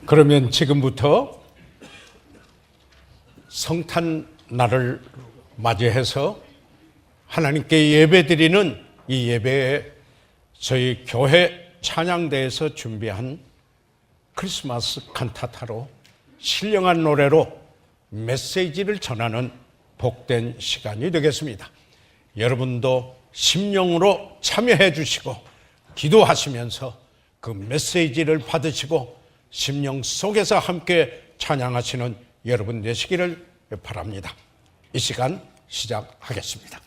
그러면 지금부터 성탄 날을 맞이해서 하나님께 예배드리는 이 예배에 저희 교회 찬양대에서 준비한 크리스마스 칸타타로 신령한 노래로 메시지를 전하는 복된 시간이 되겠습니다. 여러분도 심령으로 참여해 주시고 기도하시면서 그 메시지를 받으시고 심령 속에서 함께 찬양하시는 여러분 되시기를 바랍니다. 이 시간 시작하겠습니다.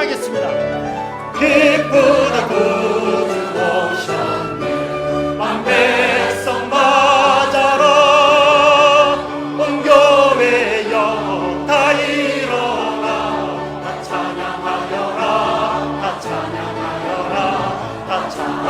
찬양하겠습니다. 기쁘다 구주 오셨네 만 백성 맞아라 온 교회 영혼 다 일어나 다 찬양하여라 다 찬양하여라 다 찬양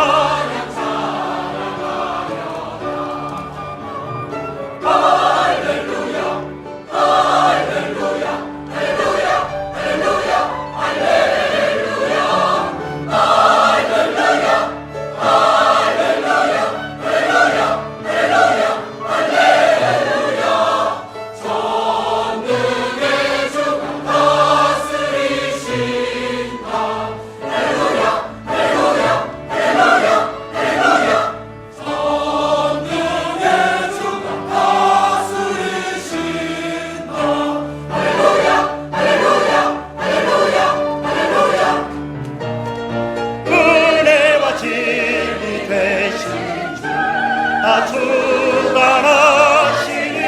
은혜와 진리 되신 주 다 주관하시니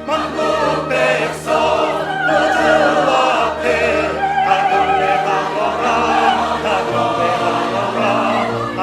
만국 백성 구주 앞에 다 경배하여라 다 경배하여라 다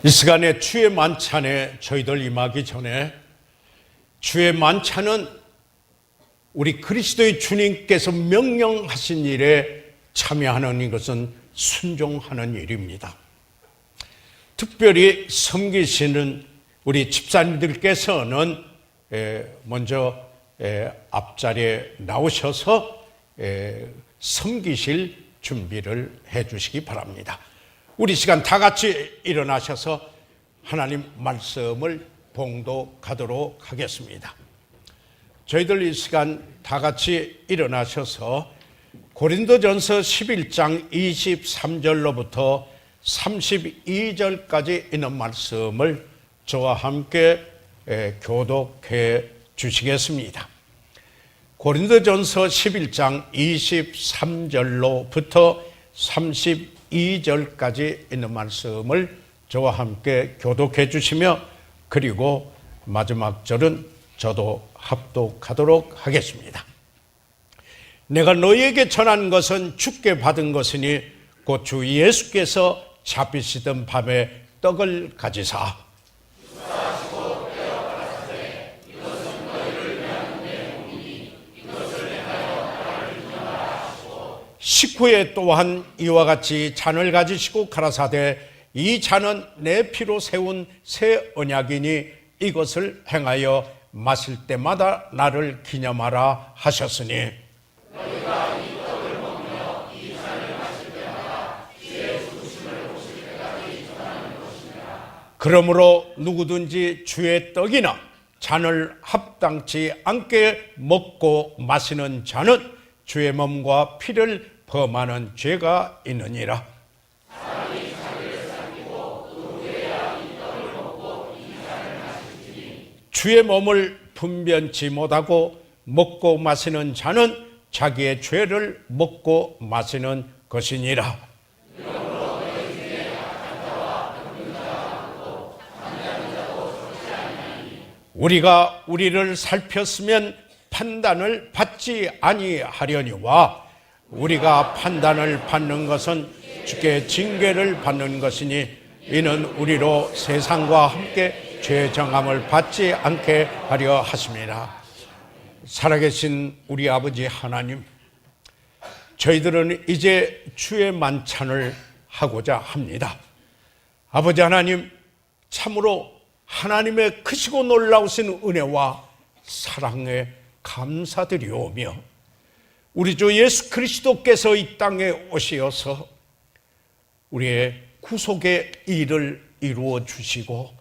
이 시간에 주의 만찬에 저희들 임하기 전에 주의 만찬은 우리 그리스도의 주님께서 명령하신 일에 참여하는 이것은 순종하는 일입니다. 특별히 섬기시는 우리 집사님들께서는 먼저 앞자리에 나오셔서 섬기실 준비를 해 주시기 바랍니다. 우리 시간 다 같이 일어나셔서 하나님 말씀을 봉독하도록 하겠습니다. 저희들 이 시간 다 같이 일어나셔서 고린도전서 11장 23절로부터 32절까지 있는 말씀을 저와 함께 교독해 주시겠습니다. 고린도전서 11장 23절로부터 32절까지 있는 말씀을 저와 함께 교독해 주시며 그리고 마지막 절은 저도 합독하도록 하겠습니다. 내가 너희에게 전한 것은 주께 받은 것이니 곧 주 예수께서 잡히시던 밤에 떡을 가지사 식후에 또한 이와 같이 잔을 가지시고 가라사대 이 잔은 내 피로 세운 새 언약이니 이것을 행하여 마실 때마다 나를 기념하라 하셨으니 너희가 이 떡을 먹으며 이 잔을 마실 때마다 주의 죽으심을 보실 때까지 전하는 것이니라. 그러므로 누구든지 주의 떡이나 잔을 합당치 않게 먹고 마시는 자는 주의 몸과 피를 범하는 죄가 있느니라. 사람이 자기를 삼키고 또 후에야 이 떡을 먹고 이 잔을 마실지니 주의 몸을 분변치 못하고 먹고 마시는 자는 자기의 죄를 먹고 마시는 것이니라. 그러므로 너희 중에 악한 자와 병든 자가 많고 잠자는 자도 적지 아니하니 우리가 우리를 살폈으면 판단을 받지 아니하려니와 우리가 판단을 받는 것은 주께 징계를 받는 것이니 이는 우리로 세상과 함께 죄 정함을 받지 않게 하려 하심이라. 살아계신 우리 아버지 하나님, 저희들은 이제 주의 만찬을 하고자 합니다. 아버지 하나님, 참으로 하나님의 크시고 놀라우신 은혜와 사랑에 감사드리오며 우리 주 예수 그리스도께서 이 땅에 오시어서 우리의 구속의 일을 이루어 주시고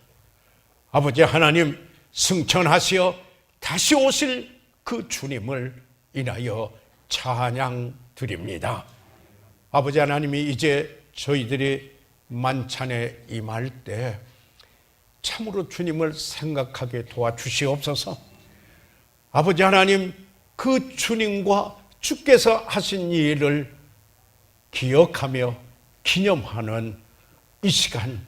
아버지 하나님 승천하시어 다시 오실 그 주님을 인하여 찬양 드립니다. 아버지 하나님이 이제 저희들이 만찬에 임할 때 참으로 주님을 생각하게 도와주시옵소서. 아버지 하나님, 그 주님과 주께서 하신 일을 기억하며 기념하는 이 시간,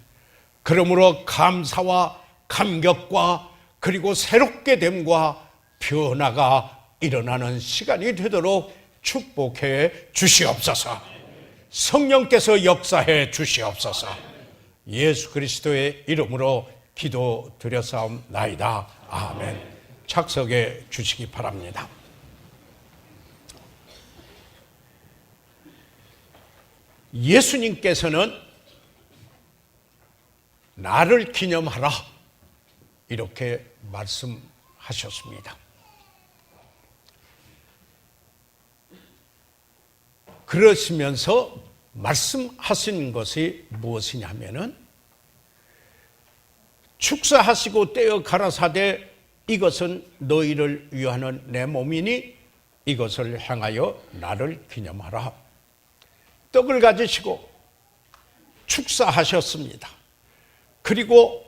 그러므로 감사와 감격과 그리고 새롭게 됨과 변화가 일어나는 시간이 되도록 축복해 주시옵소서. 성령께서 역사해 주시옵소서. 예수 그리스도의 이름으로 기도드렸사옵나이다. 아멘. 착석해 주시기 바랍니다. 예수님께서는 나를 기념하라 이렇게 말씀하셨습니다. 그러시면서 말씀하신 것이 무엇이냐면은 축사하시고 떼어 가라사대 이것은 너희를 위하는 내 몸이니 이것을 행하여 나를 기념하라. 떡을 가지시고 축사하셨습니다. 그리고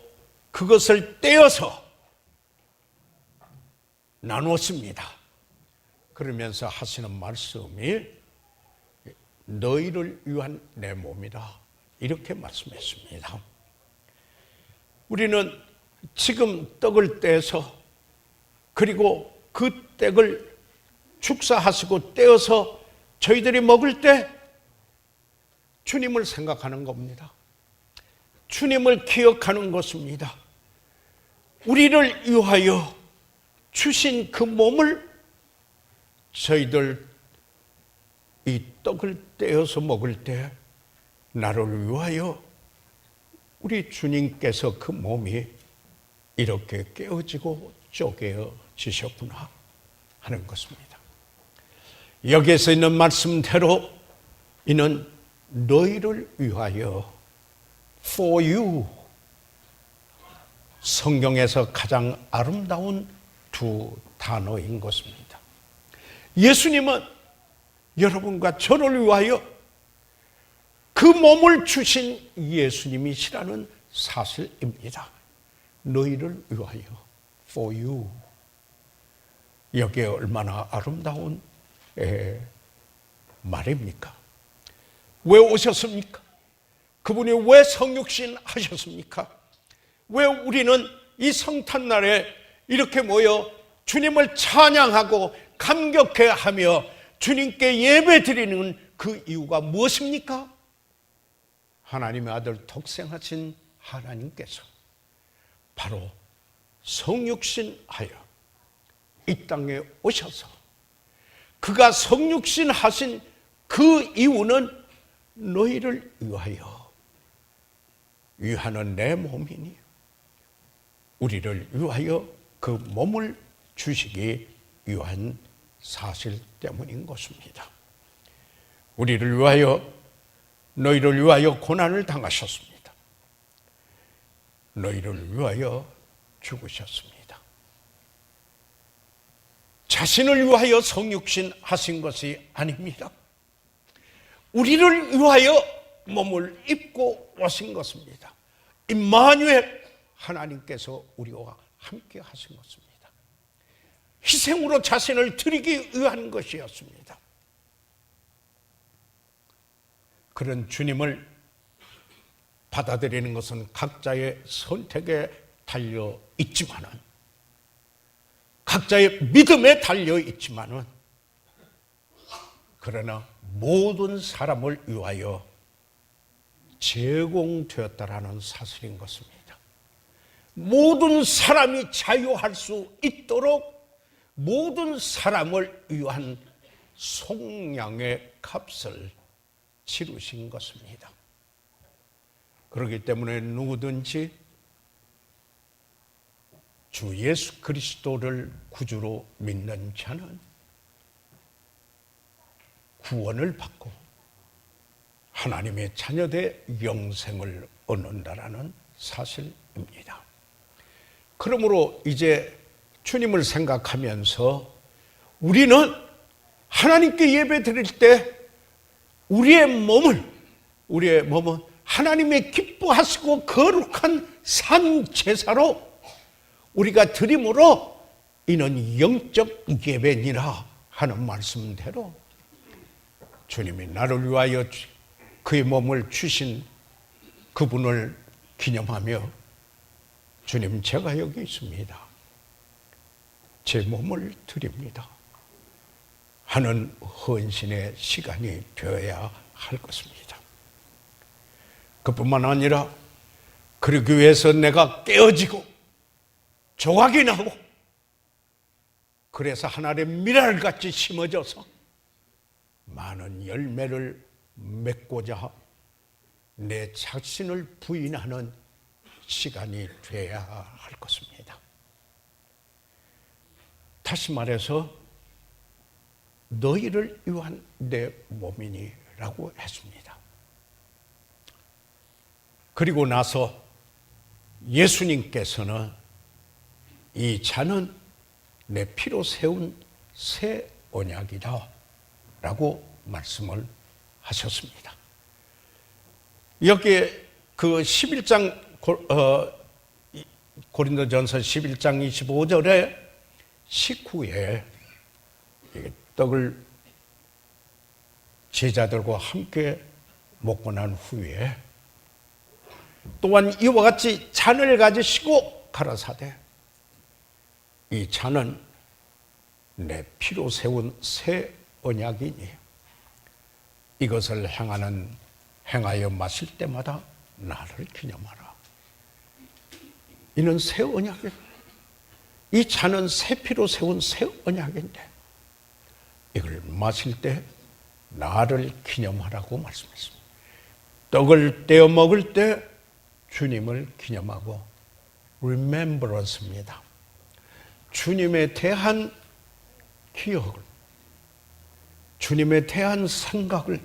그것을 떼어서 나눴습니다. 그러면서 하시는 말씀이 너희를 위한 내 몸이다 이렇게 말씀했습니다. 우리는 지금 떡을 떼서 그리고 그 떡을 축사하시고 떼어서 저희들이 먹을 때 주님을 생각하는 겁니다. 주님을 기억하는 것입니다. 우리를 위하여 주신 그 몸을 저희들 이 떡을 떼어서 먹을 때 나를 위하여 우리 주님께서 그 몸이 이렇게 깨어지고 쪼개어지셨구나 하는 것입니다. 여기에서 있는 말씀대로 이는 너희를 위하여 for you, 성경에서 가장 아름다운 두 단어인 것입니다. 예수님은 여러분과 저를 위하여 그 몸을 주신 예수님이시라는 사실입니다. 너희를 위하여 for you. 여기에 얼마나 아름다운 말입니까? 왜 오셨습니까? 그분이 왜 성육신 하셨습니까? 왜 우리는 이 성탄날에 이렇게 모여 주님을 찬양하고 감격해하며 주님께 예배드리는 그 이유가 무엇입니까? 하나님의 아들 독생하신 하나님께서 바로 성육신하여 이 땅에 오셔서 그가 성육신 하신 그 이유는 너희를 위하는 내 몸이니 우리를 위하여 그 몸을 주시기 위한 사실 때문인 것입니다. 우리를 위하여 너희를 위하여 고난을 당하셨습니다. 너희를 위하여 죽으셨습니다. 자신을 위하여 성육신 하신 것이 아닙니다. 우리를 위하여 몸을 입고 오신 것입니다. 임마누엘, 하나님께서 우리와 함께 하신 것입니다. 희생으로 자신을 드리기 위한 것이었습니다. 그런 주님을 받아들이는 것은 각자의 선택에 달려 있지만은, 각자의 믿음에 달려 있지만은, 그러나 모든 사람을 위하여 제공되었다라는 사실인 것입니다. 모든 사람이 자유할 수 있도록 모든 사람을 위한 속량의 값을 치르신 것입니다. 그렇기 때문에 누구든지 주 예수 그리스도를 구주로 믿는 자는 구원을 받고 하나님의 자녀된 영생을 얻는다라는 사실입니다. 그러므로 이제 주님을 생각하면서 우리는 하나님께 예배 드릴 때 우리의 몸은 하나님의 기뻐하시고 거룩한 산 제사로 우리가 드림으로 이는 영적 예배니라 하는 말씀대로 주님이 나를 위하여 그의 몸을 주신 그분을 기념하며 주님, 제가 여기 있습니다. 제 몸을 드립니다 하는 헌신의 시간이 되어야 할 것입니다. 그뿐만 아니라 그러기 위해서 내가 깨어지고 조각이 나고 그래서 하나의 미랄같이 심어져서 많은 열매를 맺고자 내 자신을 부인하는 시간이 되어야 할 것입니다. 다시 말해서 너희를 위한 내 몸이니라고 했습니다. 그리고 나서 예수님께서는 이 잔은 내 피로 세운 새 언약이다 라고 말씀을 하셨습니다. 여기에 그 11장 고린도전서 11장 25절에 식후에 떡을 제자들과 함께 먹고 난 후에 또한 이와 같이 잔을 가지시고 가라사대 이 잔은 내 피로 세운 새 언약이니 이것을 행하여 마실 때마다 나를 기념하라. 이는 새 언약이에요. 이 잔은 새 피로 세운 새 언약인데 이걸 마실 때 나를 기념하라고 말씀했습니다. 떡을 떼어 먹을 때 주님을 기념하고 remembrance입니다. 주님에 대한 기억을, 주님에 대한 생각을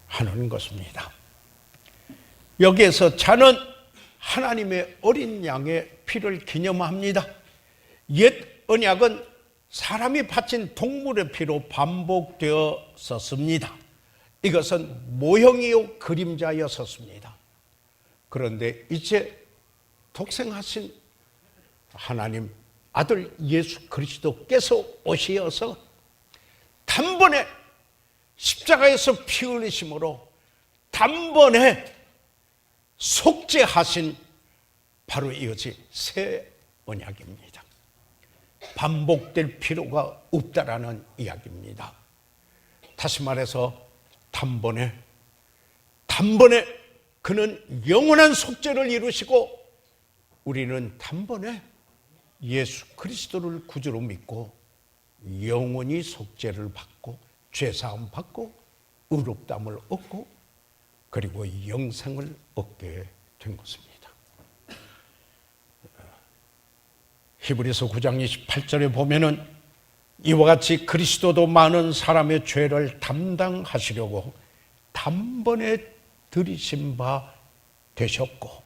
하는 것입니다. 여기에서 잔은 하나님의 어린 양의 피를 기념합니다. 옛 언약은 사람이 바친 동물의 피로 반복되었었습니다. 이것은 모형이요 그림자였었습니다. 그런데 이제 독생하신 하나님 아들 예수 그리스도께서 오시어서 단번에 십자가에서 피 흘리심으로 단번에 속죄하신 바로 이것이 새 언약입니다. 반복될 필요가 없다라는 이야기입니다. 다시 말해서 단번에 그는 영원한 속죄를 이루시고 우리는 단번에 예수 그리스도를 구주로 믿고 영원히 속죄를 받고 죄사함 받고 의롭다함을 얻고 그리고 영생을 얻게 된 것입니다. 히브리서 9장 28절에 보면은 이와 같이 그리스도도 많은 사람의 죄를 담당하시려고 단번에 들이신 바 되셨고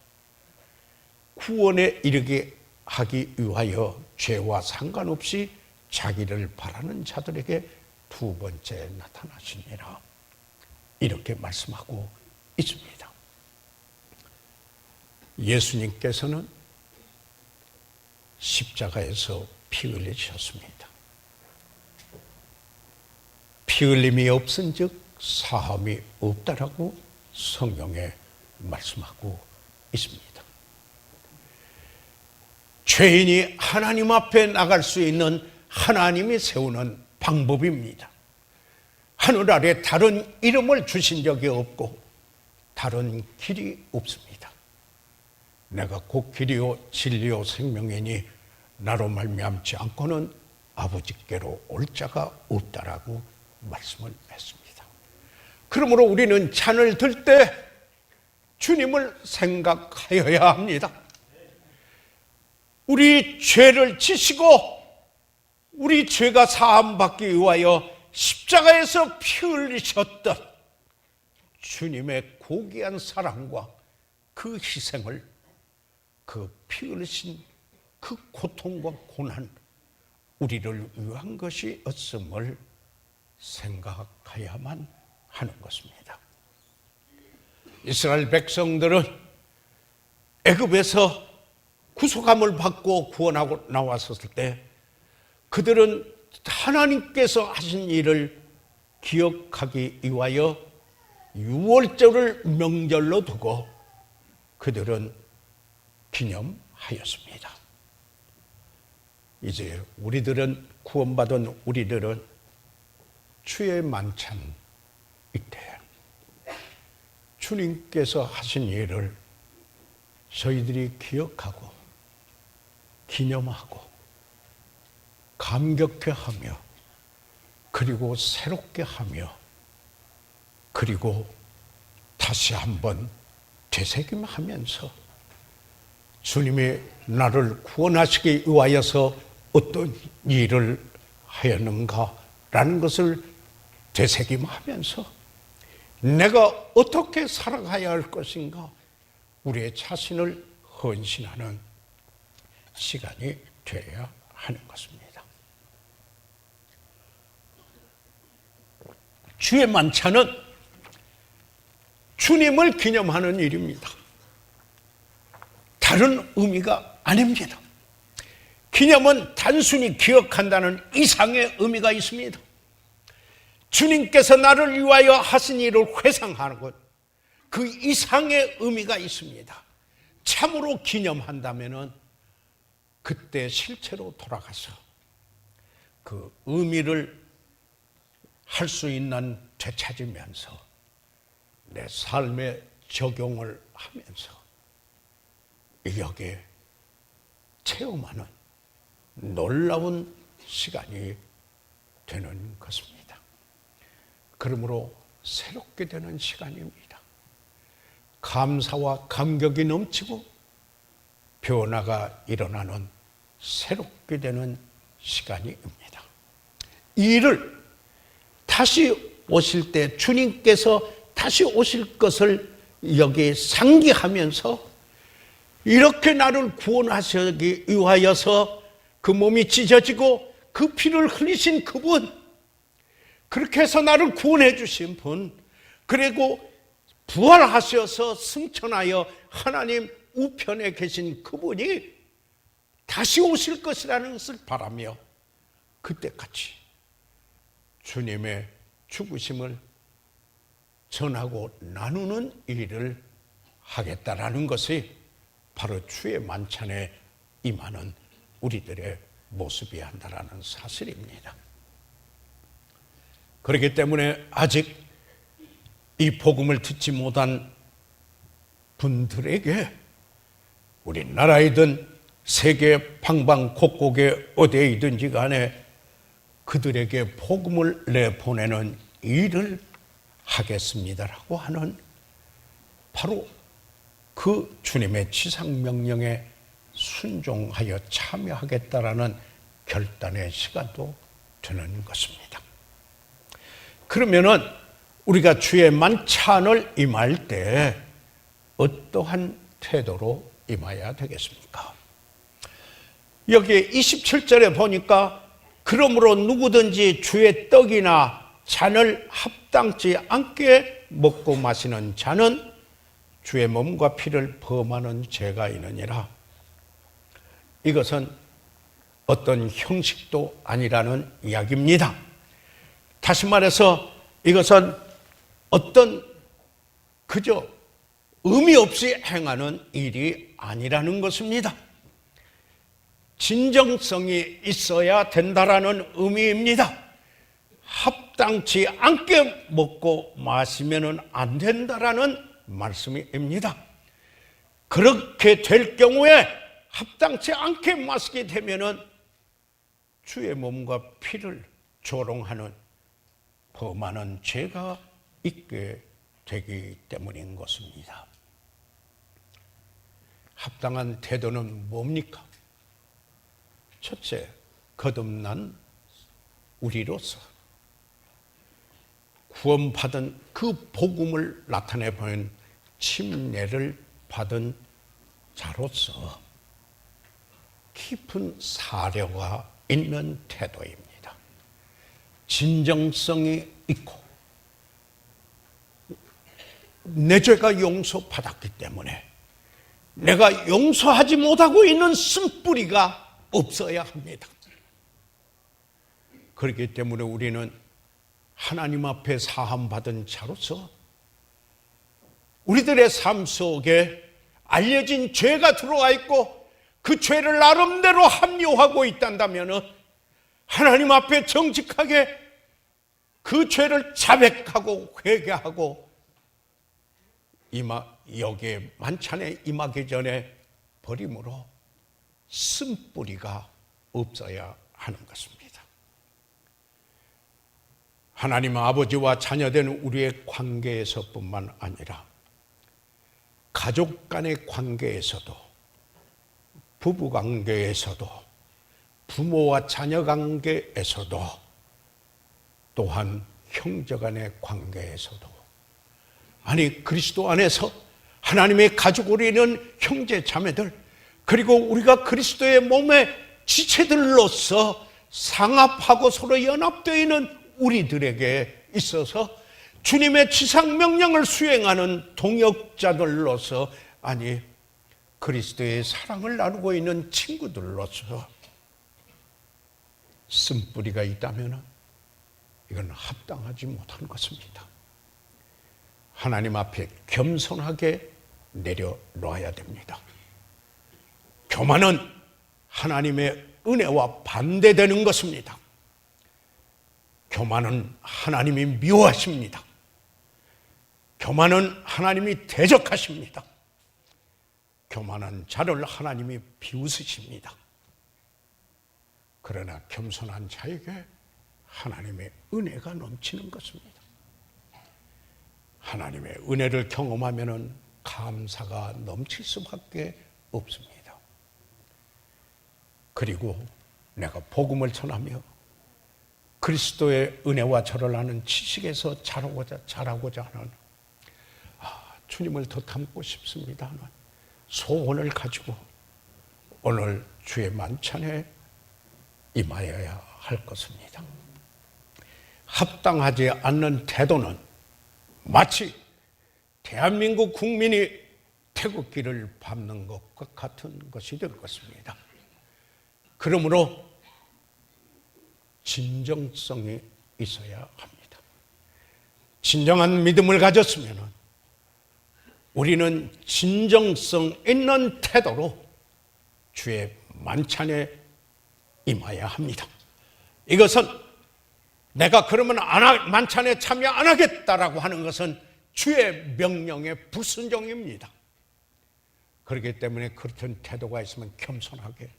구원에 이르게 하기 위하여 죄와 상관없이 자기를 바라는 자들에게 두 번째 나타나시니라 이렇게 말씀하고 있습니다. 예수님께서는 십자가에서 피 흘리셨습니다. 피 흘림이 없은즉 사함이 없다라고 성경에 말씀하고 있습니다. 죄인이 하나님 앞에 나갈 수 있는 하나님이 세우는 방법입니다. 하늘 아래 다른 이름을 주신 적이 없고 다른 길이 없습니다. 내가 곧 길이요 진리요 생명이니 나로 말미암지 않고는 아버지께로 올 자가 없다라고 말씀을 했습니다. 그러므로 우리는 잔을 들 때 주님을 생각하여야 합니다. 우리 죄를 지시고 우리 죄가 사함받기 위하여 십자가에서 피 흘리셨던 주님의 고귀한 사랑과 그 희생을 그 피 흘리신 그 고통과 고난 우리를 위한 것이었음을 생각해야만 하는 것입니다. 이스라엘 백성들은 애굽에서 구속함을 받고 구원하고 나왔었을 때 그들은 하나님께서 하신 일을 기억하기 위하여 유월절을 명절로 두고 그들은 기념하였습니다. 이제 우리들은 구원받은 우리들은 주의 만찬 이때 주님께서 하신 일을 저희들이 기억하고 기념하고 감격해하며 그리고 새롭게 하며 그리고 다시 한번 되새김하면서 주님이 나를 구원하시기 위하여서 어떤 일을 하였는가라는 것을 되새김하면서 내가 어떻게 살아가야 할 것인가 우리의 자신을 헌신하는 시간이 되어야 하는 것입니다. 주의 만찬은 주님을 기념하는 일입니다. 다른 의미가 아닙니다. 기념은 단순히 기억한다는 이상의 의미가 있습니다. 주님께서 나를 위하여 하신 일을 회상하는 것, 그 이상의 의미가 있습니다. 참으로 기념한다면 그때 실체로 돌아가서 그 의미를 할 수 있는 되찾으면서 내 삶에 적용을 하면서 여기에 체험하는 놀라운 시간이 되는 것입니다. 그러므로 새롭게 되는 시간입니다. 감사와 감격이 넘치고 변화가 일어나는 새롭게 되는 시간입니다. 이 일을 다시 오실 때 주님께서 다시 오실 것을 여기에 상기하면서 이렇게 나를 구원하시기 위하여서 그 몸이 찢어지고 그 피를 흘리신 그분, 그렇게 해서 나를 구원해 주신 분, 그리고 부활하셔서 승천하여 하나님 우편에 계신 그분이 다시 오실 것이라는 것을 바라며 그때까지 주님의 죽으심을 전하고 나누는 일을 하겠다라는 것이 바로 주의 만찬에 임하는 우리들의 모습이어야 한다는 사실입니다. 그렇기 때문에 아직 이 복음을 듣지 못한 분들에게 우리나라이든 세계 방방곡곡에 어디에 있든지 간에 그들에게 복음을 내보내는 일을 하겠습니다라고 하는 바로 그 주님의 지상명령에 순종하여 참여하겠다라는 결단의 시간도 되는 것입니다. 그러면은 우리가 주의 만찬을 임할 때 어떠한 태도로 임해야 되겠습니까? 여기 27절에 보니까 그러므로 누구든지 주의 떡이나 잔을 합당치 않게 먹고 마시는 자는 주의 몸과 피를 범하는 죄가 있느니라. 이것은 어떤 형식도 아니라는 이야기입니다. 다시 말해서 이것은 어떤 그저 의미 없이 행하는 일이 아니라는 것입니다. 진정성이 있어야 된다라는 의미입니다. 합당치 않게 먹고 마시면 안 된다라는 말씀입니다. 그렇게 될 경우에 합당치 않게 마시게 되면 주의 몸과 피를 조롱하는 범하는 죄가 있게 되기 때문인 것입니다. 합당한 태도는 뭡니까? 첫째, 거듭난 우리로서 구원받은 그 복음을 나타내 보인 침례를 받은 자로서 깊은 사려가 있는 태도입니다. 진정성이 있고 내 죄가 용서받았기 때문에 내가 용서하지 못하고 있는 쓴뿌리가 없어야 합니다. 그렇기 때문에 우리는 하나님 앞에 사함받은 자로서 우리들의 삶 속에 알려진 죄가 들어와 있고 그 죄를 나름대로 합리화하고 있단다면 하나님 앞에 정직하게 그 죄를 자백하고 회개하고 여기에 만찬에 임하기 전에 버림으로 쓴뿌리가 없어야 하는 것입니다. 하나님 아버지와 자녀된 우리의 관계에서뿐만 아니라 가족 간의 관계에서도, 부부 관계에서도, 부모와 자녀 관계에서도, 또한 형제 간의 관계에서도, 아니 그리스도 안에서 하나님의 가족으로 있는 형제 자매들, 그리고 우리가 그리스도의 몸의 지체들로서 상합하고 서로 연합되어 있는 우리들에게 있어서 주님의 지상명령을 수행하는 동역자들로서, 아니 그리스도의 사랑을 나누고 있는 친구들로서 쓴뿌리가 있다면 이건 합당하지 못한 것입니다. 하나님 앞에 겸손하게 내려놓아야 됩니다. 교만은 하나님의 은혜와 반대되는 것입니다. 교만은 하나님이 미워하십니다. 교만은 하나님이 대적하십니다. 교만한 자를 하나님이 비웃으십니다. 그러나 겸손한 자에게 하나님의 은혜가 넘치는 것입니다. 하나님의 은혜를 경험하면 감사가 넘칠 수밖에 없습니다. 그리고 내가 복음을 전하며 그리스도의 은혜와 저를 아는 지식에서 자라고자 하는 주님을 더 닮고 싶습니다 하는 소원을 가지고 오늘 주의 만찬에 임하여야 할 것입니다. 합당하지 않는 태도는 마치 대한민국 국민이 태극기를 밟는 것과 같은 것이 될 것입니다. 그러므로 진정성이 있어야 합니다. 진정한 믿음을 가졌으면 우리는 진정성 있는 태도로 주의 만찬에 임해야 합니다. 이것은 내가 그러면 만찬에 참여 안 하겠다라고 하는 것은 주의 명령에 불순종입니다. 그렇기 때문에 그런 태도가 있으면 겸손하게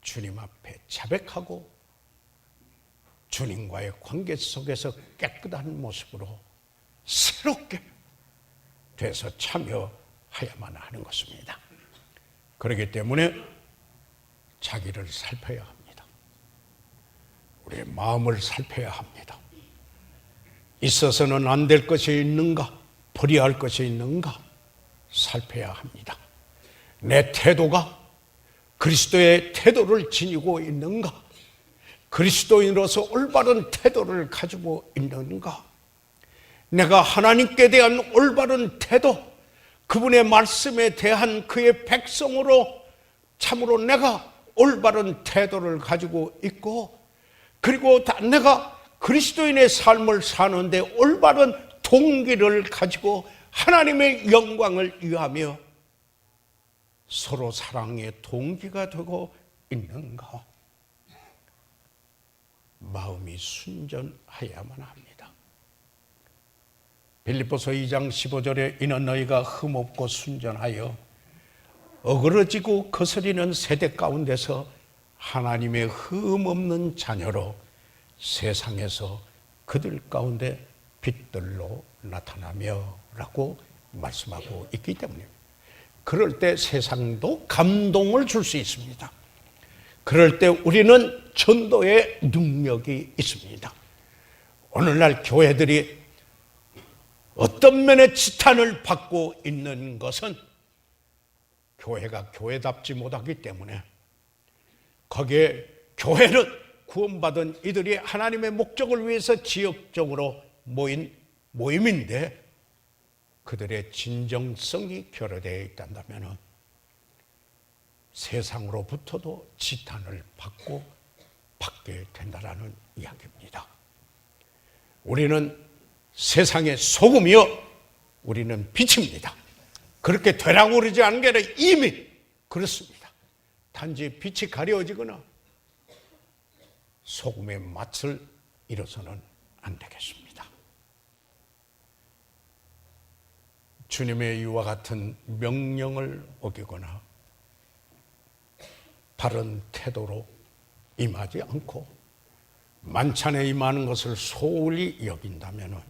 주님 앞에 자백하고 주님과의 관계 속에서 깨끗한 모습으로 새롭게 돼서 참여해야만 하는 것입니다. 그렇기 때문에 자기를 살펴야 합니다. 우리의 마음을 살펴야 합니다. 있어서는 안 될 것이 있는가, 버려야 할 것이 있는가 살펴야 합니다. 내 태도가 그리스도의 태도를 지니고 있는가, 그리스도인으로서 올바른 태도를 가지고 있는가, 내가 하나님께 대한 올바른 태도, 그분의 말씀에 대한 그의 백성으로 참으로 내가 올바른 태도를 가지고 있고, 그리고 내가 그리스도인의 삶을 사는데 올바른 동기를 가지고 하나님의 영광을 위하며 서로 사랑의 동기가 되고 있는가, 마음이 순전해야만 합니다. 빌립보서 2장 15절에 이는 너희가 흠없고 순전하여 어그러지고 거스리는 세대 가운데서 하나님의 흠없는 자녀로 세상에서 그들 가운데 빛들로 나타나며 라고 말씀하고 있기 때문입니다. 그럴 때 세상도 감동을 줄 수 있습니다. 그럴 때 우리는 전도의 능력이 있습니다. 오늘날 교회들이 어떤 면의 지탄을 받고 있는 것은 교회가 교회답지 못하기 때문에, 거기에 교회는 구원받은 이들이 하나님의 목적을 위해서 지역적으로 모인 모임인데 그들의 진정성이 결여되어 있다면 세상으로부터도 지탄을 받게 된다는 이야기입니다. 우리는 세상의 소금이요, 우리는 빛입니다. 그렇게 되라고 그러지 않은 게 아니라 이미 그렇습니다. 단지 빛이 가려지거나 소금의 맛을 잃어서는 안 되겠습니다. 주님의 이와 같은 명령을 어기거나 바른 태도로 임하지 않고 만찬에 임하는 것을 소홀히 여긴다면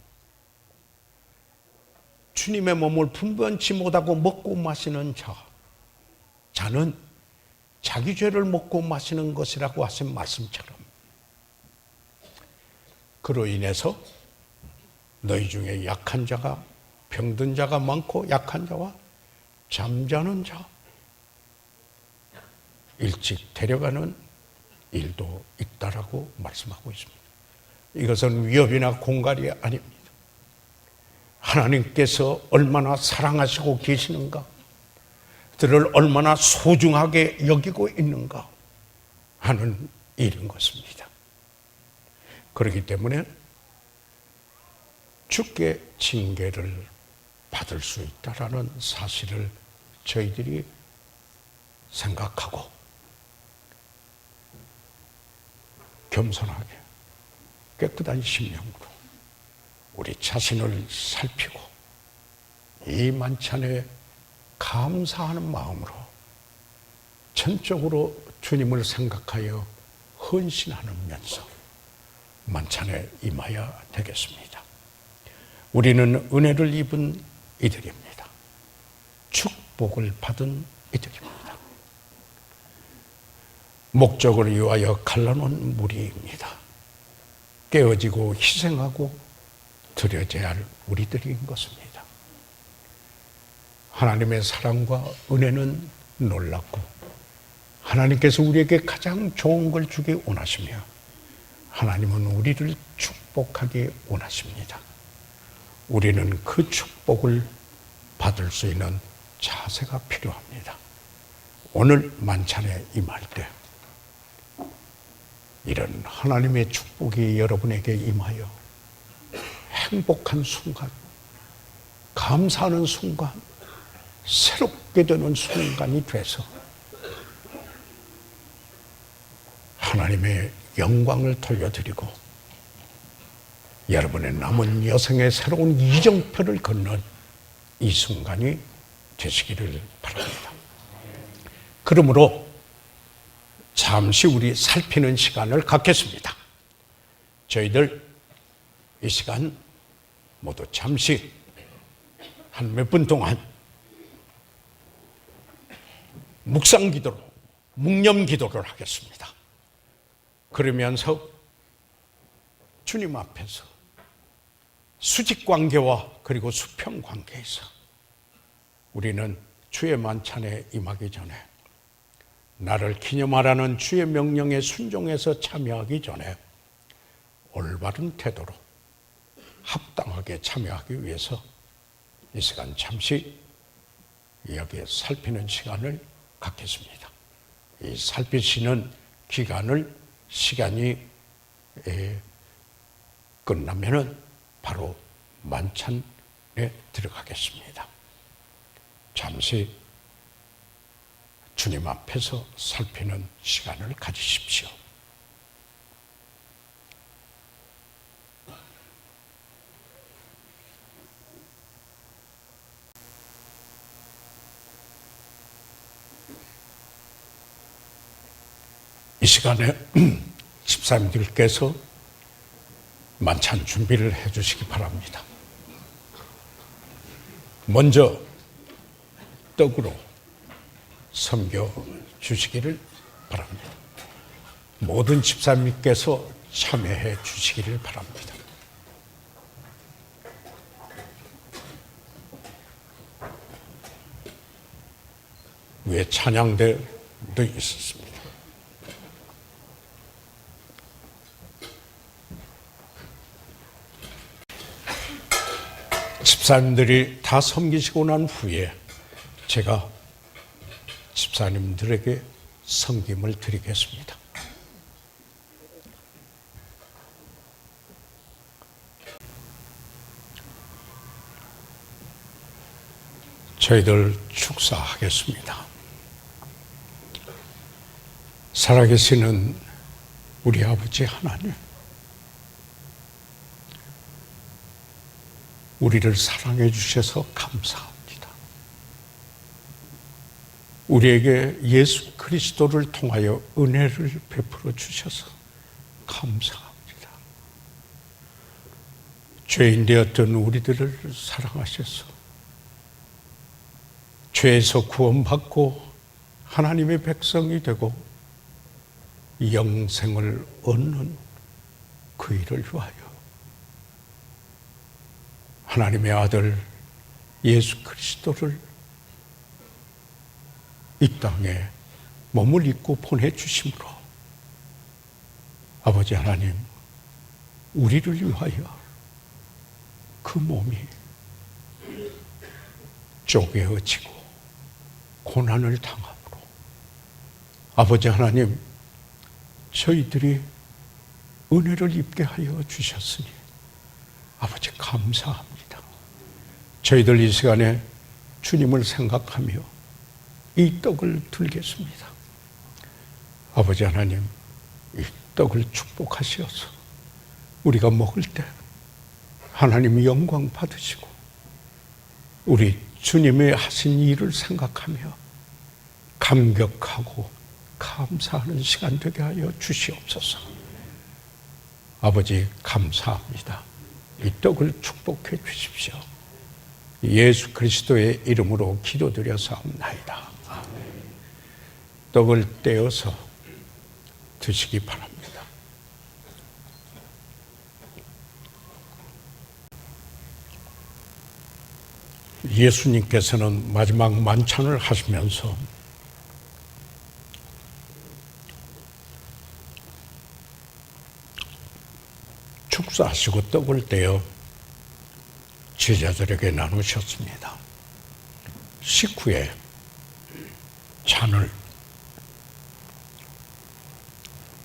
주님의 몸을 분변치 못하고 먹고 마시는 자는 자기 죄를 먹고 마시는 것이라고 하신 말씀처럼 그로 인해서 너희 중에 약한 자가 병든 자가 많고 약한 자와 잠자는 자 일찍 데려가는 일도 있다라고 말씀하고 있습니다. 이것은 위협이나 공갈이 아닙니다. 하나님께서 얼마나 사랑하시고 계시는가, 그들을 얼마나 소중하게 여기고 있는가 하는 일인 것입니다. 그렇기 때문에 주께 징계를 받을 수 있다라는 사실을 저희들이 생각하고 겸손하게 깨끗한 심령으로 우리 자신을 살피고 이 만찬에 감사하는 마음으로 전적으로 주님을 생각하여 헌신하면서 만찬에 임하여야 되겠습니다. 우리는 은혜를 입은 이들입니다. 축복을 받은 이들입니다. 목적을 위하여 갈라놓은 무리입니다. 깨어지고 희생하고 드려져야 할 우리들인 것입니다. 하나님의 사랑과 은혜는 놀랍고 하나님께서 우리에게 가장 좋은 걸 주기 원하시며 하나님은 우리를 축복하기 원하십니다. 우리는 그 축복을 받을 수 있는 자세가 필요합니다. 오늘 만찬에 임할 때 이런 하나님의 축복이 여러분에게 임하여 행복한 순간, 감사하는 순간, 새롭게 되는 순간이 돼서 하나님의 영광을 돌려드리고 여러분의 남은 여생의 새로운 이정표를 걷는 이 순간이 되시기를 바랍니다. 그러므로 잠시 우리 살피는 시간을 갖겠습니다. 저희들 이 시간 모두 잠시 한 몇 분 동안 묵상 기도로, 묵념 기도를 하겠습니다. 그러면서 주님 앞에서 수직 관계와 그리고 수평 관계에서 우리는 주의 만찬에 임하기 전에 나를 기념하라는 주의 명령에 순종해서 참여하기 전에 올바른 태도로 합당하게 참여하기 위해서 이 시간 잠시 여기에 살피는 시간을 갖겠습니다. 이 살피시는 시간이 끝나면은 바로 만찬에 들어가겠습니다. 잠시 주님 앞에서 살피는 시간을 가지십시오. 이 시간에 집사님들께서 만찬 준비를 해 주시기 바랍니다. 먼저 떡으로 섬겨 주시기를 바랍니다. 모든 집사님께서 참여해 주시기를 바랍니다. 위에 찬양대도 있었습니다. 집사님들이 다 섬기시고 난 후에 제가 집사님들에게 섬김을 드리겠습니다. 저희들 축사하겠습니다. 살아계시는 우리 아버지 하나님, 우리를 사랑해 주셔서 감사합니다. 우리에게 예수 그리스도를 통하여 은혜를 베풀어 주셔서 감사합니다. 죄인 되었던 우리들을 사랑하셔서 죄에서 구원받고 하나님의 백성이 되고 영생을 얻는 그 일을 위하여 하나님의 아들 예수 그리스도를 이 땅에 몸을 입고 보내주심으로 아버지 하나님, 우리를 위하여 그 몸이 쪼개어지고 고난을 당함으로 아버지 하나님, 저희들이 은혜를 입게 하여 주셨으니 아버지 감사합니다. 저희들 이 시간에 주님을 생각하며 이 떡을 들겠습니다. 아버지 하나님, 이 떡을 축복하시어서 우리가 먹을 때 하나님이 영광 받으시고 우리 주님의 하신 일을 생각하며 감격하고 감사하는 시간 되게 하여 주시옵소서. 아버지 감사합니다. 이 떡을 축복해 주십시오. 예수 그리스도의 이름으로 기도드려사옵나이다. 아멘. 떡을 떼어서 드시기 바랍니다. 예수님께서는 마지막 만찬을 하시면서 축사하시고 떡을 떼어 제자들에게 나누셨습니다. 식후에 잔을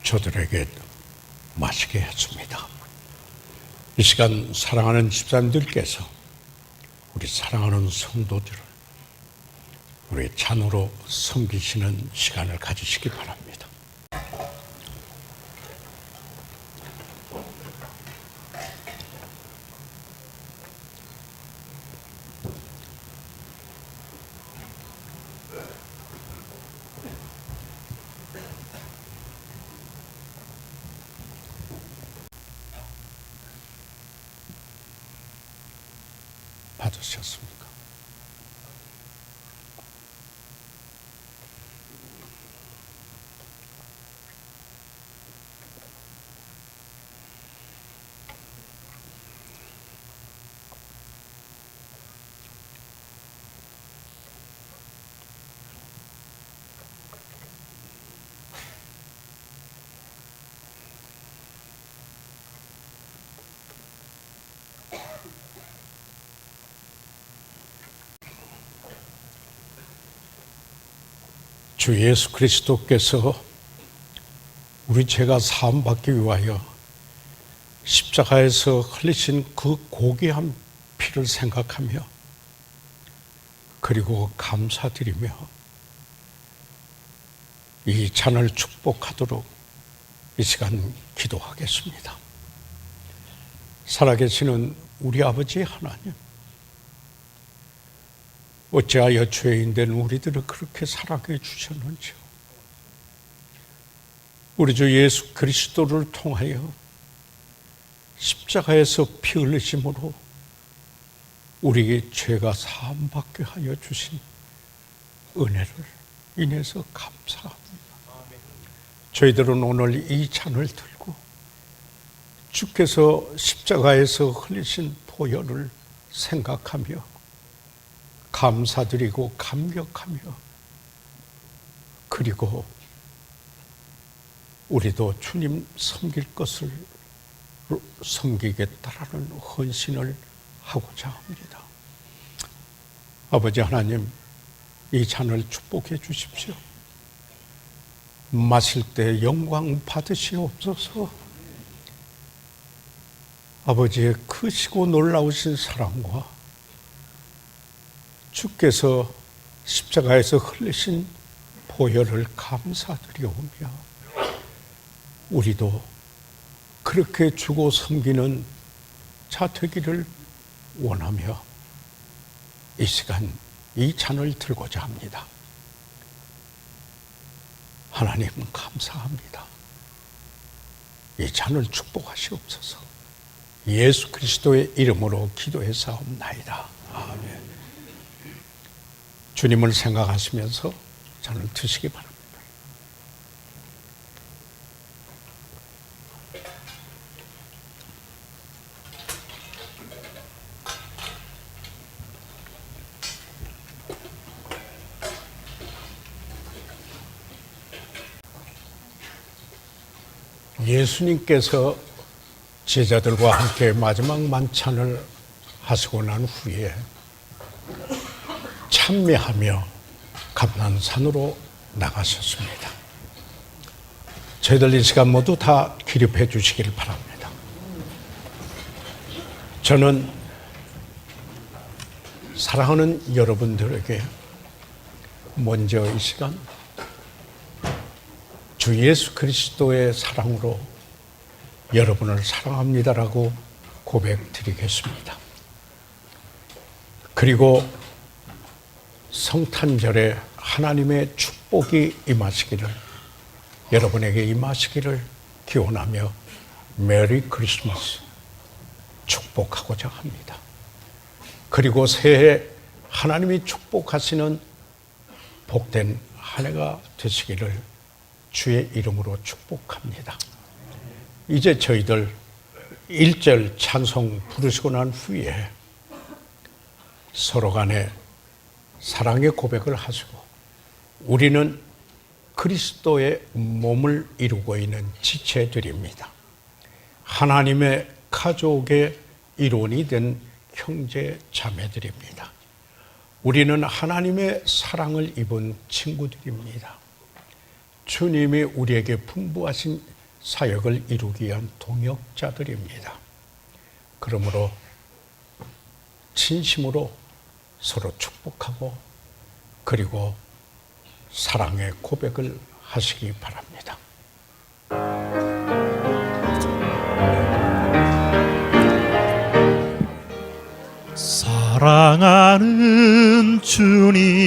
저들에게 마시게 했습니다. 이 시간 사랑하는 집사님들께서 우리 사랑하는 성도들을 우리 잔으로 섬기시는 시간을 가지시기 바랍니다. 받으셨습니까? 주 예수 그리스도께서 우리 죄가 사함받기 위하여 십자가에서 흘리신 그 고귀한 피를 생각하며 그리고 감사드리며 이 잔을 축복하도록 이 시간 기도하겠습니다. 살아계시는 우리 아버지 하나님, 어찌하여 죄인된 우리들을 그렇게 사랑해 주셨는지요. 우리 주 예수 그리스도를 통하여 십자가에서 피 흘리심으로 우리의 죄가 사함받게 하여 주신 은혜를 인해서 감사합니다. 저희들은 오늘 이 잔을 들고 주께서 십자가에서 흘리신 보혈을 생각하며 감사드리고 감격하며 그리고 우리도 주님 섬길 것을 섬기겠다라는 헌신을 하고자 합니다. 아버지 하나님, 이 잔을 축복해 주십시오. 마실 때 영광 받으시옵소서. 아버지의 크시고 놀라우신 사랑과 주께서 십자가에서 흘리신 보혈을 감사드리오며, 우리도 그렇게 주고 섬기는 자 되기를 원하며 이 시간 이 잔을 들고자 합니다. 하나님 감사합니다. 이 잔을 축복하시옵소서. 예수 그리스도의 이름으로 기도했사옵나이다. 아멘. 주님을 생각하시면서 잔을 드시기 바랍니다. 예수님께서 제자들과 함께 마지막 만찬을 하시고 난 후에 찬미하며 감난산으로 나가셨습니다. 저희들 이 시간 모두 다 기립해 주시기를 바랍니다. 저는 사랑하는 여러분들에게 먼저 이 시간 주 예수 그리스도의 사랑으로 여러분을 사랑합니다라고 고백드리겠습니다. 그리고 성탄절에 하나님의 축복이 임하시기를, 여러분에게 임하시기를 기원하며 메리 크리스마스 축복하고자 합니다. 그리고 새해 하나님이 축복하시는 복된 한 해가 되시기를 주의 이름으로 축복합니다. 이제 저희들 1절 찬송 부르시고 난 후에 서로 간에 사랑의 고백을 하시고, 우리는 그리스도의 몸을 이루고 있는 지체들입니다. 하나님의 가족의 일원이 된 형제 자매들입니다. 우리는 하나님의 사랑을 입은 친구들입니다. 주님이 우리에게 분부하신 사역을 이루기 위한 동역자들입니다. 그러므로 진심으로 서로 축복하고 그리고 사랑의 고백을 하시기 바랍니다. 사랑하는 주님,